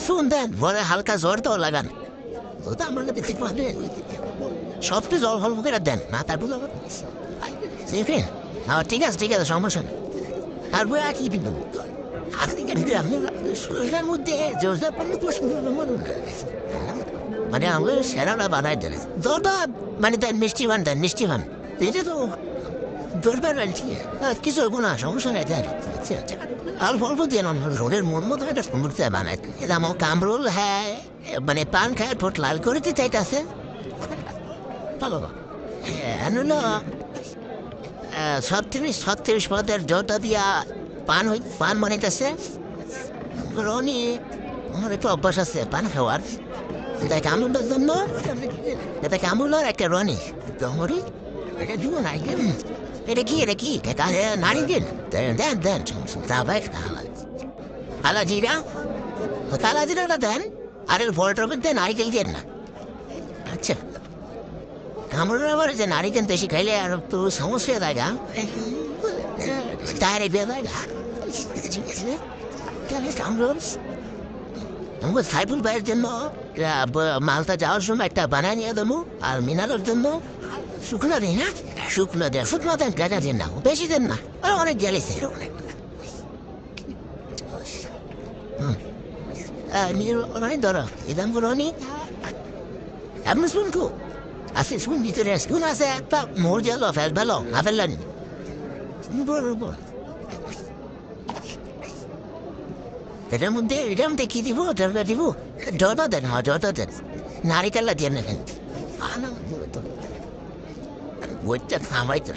রসুন দেন, পরে হালকা জ্বর তো লাগান, ওটা আমরা দেখতে পাবেন। সবটা জল হল করে দেন না, তারপর দেখেন। ঠিক আছে ঠিক আছে, সমস্যা নেই। তারপর আর কি কিন্তু আপনি কেন শরীরের মধ্যে মানে আমাদের সেরাটা বানাই দেন, জলটা মানে দেন মিষ্টি বান, দেন মিষ্টি বান, এটা তো দরবার কিছু হইব না, সমস্যা নেই দেন। অল্প অল্প দেন, রোলের মন মতো একটা সুন্দর বানায়। এটা আমার কামরুল, হ্যাঁ মানে পান খায় ঠোঁট লাল করে দিতে চাইতেছে। ভালো হলো 36 পদের জটা দিয়া পান বানাইতেছে। রনি আমার একটু অভ্যাস আছে পান খাওয়ার, এটা কামরুলের জন্য, এটা কামরুলের একটা রনি দমরি, এটা দিব না। এটা কি নারিকেল দেন দেন, তারপর কালা জিরা, কালা জিরাটা দেন, আর ফলটার মধ্যে নারিকেল দেন না। আচ্ছা, কামড়ের আবার যে নারিকেল বেশি খাইলে আর একটু সমস্যা দেখা তার বেলায় কামড়। আমাকে সাইফুল ভাইয়ের জন্য মালটা যাওয়ার সময় একটা বানায় নিয়ে দেবো, আর মিনারের জন্য শুকনো দিই না, শুকনো দেন, গাঁজা দেন না, বেশি দেন না, আর অনেক গেলেছে। ধরো এদাম করো নি আপনি শুনকু আছে, শুন ভিতরে শুন আছে একটা মোর গেল ফেল ভালো না ফেললেন এটার মধ্যে কি দিব, জলটা দিব, জলটা দেন, হ্যাঁ জলটা দেন, নারিকেলটা দিয়ে নেবেন। বইটা খাওয়াই তো